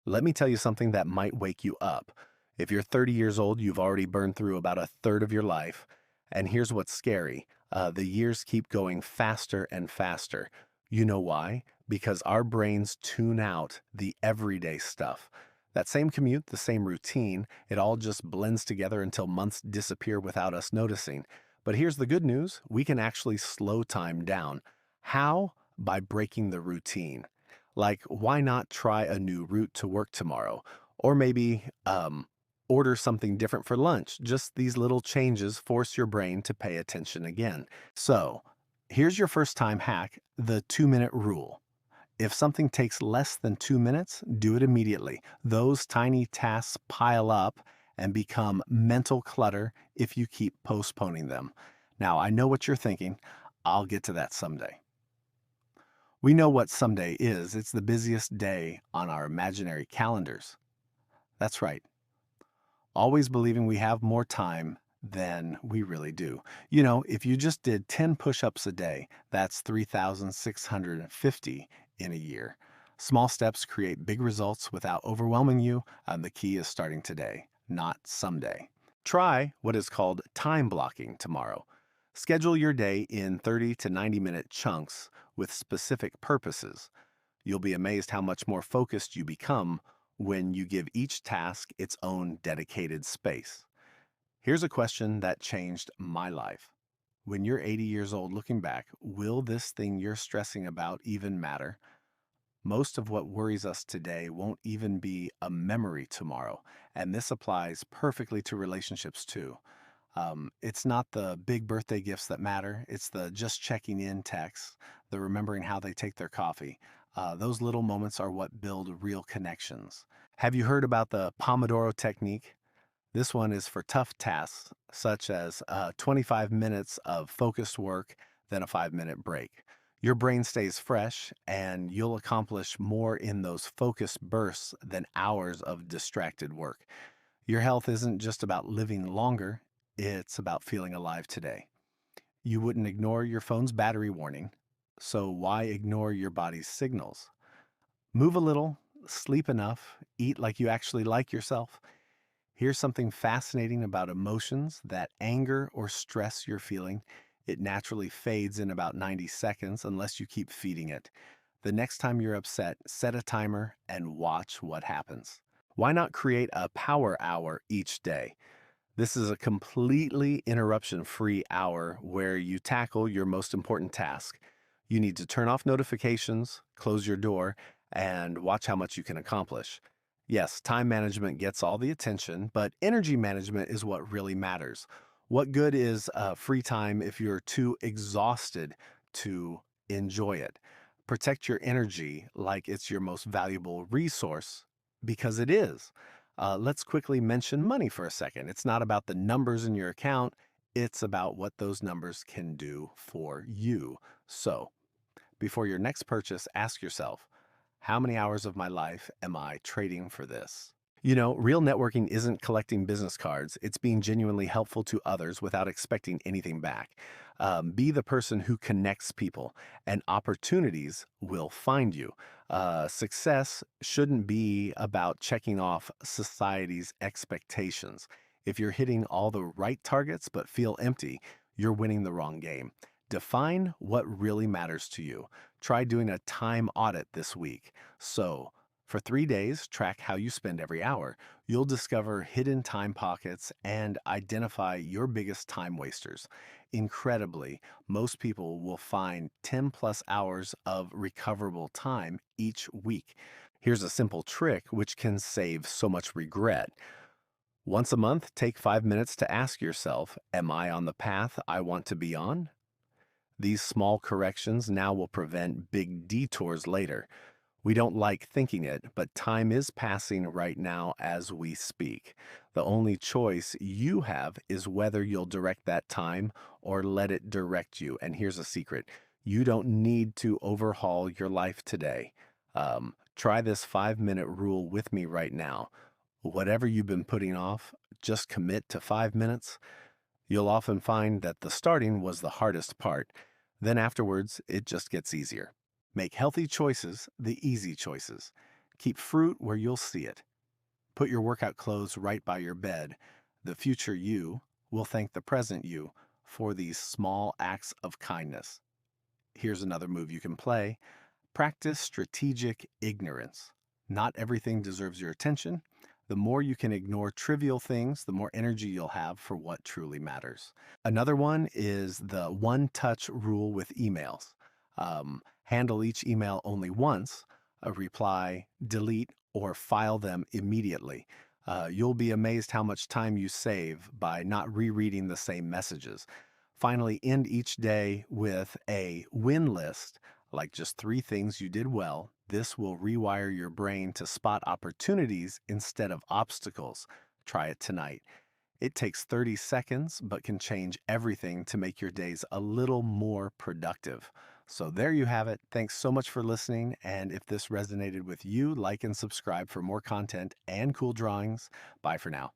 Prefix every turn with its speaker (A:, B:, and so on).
A: Let me tell you something that might wake you up. If you're 30 years old, you've already burned through about a third of your life. And here's what's scary the years keep going faster and faster. You know why? Because our brains tune out the everyday stuff. That same commute, the same routine, it all just blends together until months disappear without us noticing. But here's the good news, we can actually slow time down. How? By breaking the routine. Like, why not try a new route to work tomorrow? Or maybe order something different for lunch. Just these little changes force your brain to pay attention again. So, here's your first time hack, the 2 minute rule. If something takes less than 2 minutes, do it immediately. Those tiny tasks pile up and become mental clutter if you keep postponing them. Now, I know what you're thinking. I'll get to that someday. We know what someday is. It's the busiest day on our imaginary calendars. That's right. Always believing we have more time than we really do. You know, if you just did 10 push ups a day, that's 3,650 in a year. Small steps create big results without overwhelming you, and the key is starting today, not someday. Try what is called time blocking tomorrow. Schedule your day in 30 to 90-minute chunks with specific purposes. You'll be amazed how much more focused you become when you give each task its own dedicated space. Here's a question that changed my life. When you're 80 years old looking back, will this thing you're stressing about even matter? Most of what worries us today won't even be a memory tomorrow, and this applies perfectly to relationships too. It's not the big birthday gifts that matter, it's the just checking in texts, the remembering how they take their coffee. Those little moments are what build real connections. Have you heard about the Pomodoro Technique? This one is for tough tasks, such as 25 minutes of focused work, then a 5-minute break. Your brain stays fresh, and you'll accomplish more in those focused bursts than hours of distracted work. Your health isn't just about living longer, it's about feeling alive today. You wouldn't ignore your phone's battery warning, so why ignore your body's signals? Move a little, sleep enough, eat like you actually like yourself. Here's something fascinating about emotions: that anger or stress you're feeling, it naturally fades in about 90 seconds unless you keep feeding it. The next time you're upset, set a timer and watch what happens. Why not create a power hour each day? This is a completely interruption free hour where you tackle your most important task. You need to turn off notifications, close your door, and watch how much you can accomplish. Yes, time management gets all the attention, but energy management is what really matters. What good is free time if you're too exhausted to enjoy it? Protect your energy like it's your most valuable resource, because it is. Let's quickly mention money for a second. It's not about the numbers in your account, it's about what those numbers can do for you. So, before your next purchase, ask yourself, how many hours of my life am I trading for this? You know, real networking isn't collecting business cards, it's being genuinely helpful to others without expecting anything back. Be the person who connects people, and opportunities will find you. Success shouldn't be about checking off society's expectations. If you're hitting all the right targets but feel empty, you're winning the wrong game. Define what really matters to you. Try doing a time audit this week. So, for 3 days, track how you spend every hour. You'll discover hidden time pockets and identify your biggest time wasters. Incredibly, most people will find 10 plus hours of recoverable time each week. Here's a simple trick which can save so much regret. Once a month, take 5 minutes to ask yourself, am I on the path I want to be on? These small corrections now will prevent big detours later. We don't like thinking it, but time is passing right now as we speak. The only choice you have is whether you'll direct that time or let it direct you. And here's a secret: you don't need to overhaul your life today. Try this 5-minute rule with me right now. Whatever you've been putting off, just commit to 5 minutes. You'll often find that the starting was the hardest part. Then afterwards, it just gets easier. Make healthy choices the easy choices. Keep fruit where you'll see it. Put your workout clothes right by your bed. The future you will thank the present you for these small acts of kindness. Here's another move you can play. Practice strategic ignorance. Not everything deserves your attention. The more you can ignore trivial things, the more energy you'll have for what truly matters. Another one is the one touch rule with emails. Handle each email only once, reply, delete, or file them immediately. You'll be amazed how much time you save by not rereading the same messages. Finally, end each day with a win list, like just 3 things you did well. This will rewire your brain to spot opportunities instead of obstacles. Try it tonight. It takes 30 seconds, but can change everything to make your days a little more productive. So there you have it. Thanks so much for listening. And if this resonated with you, like and subscribe for more content and cool drawings. Bye for now.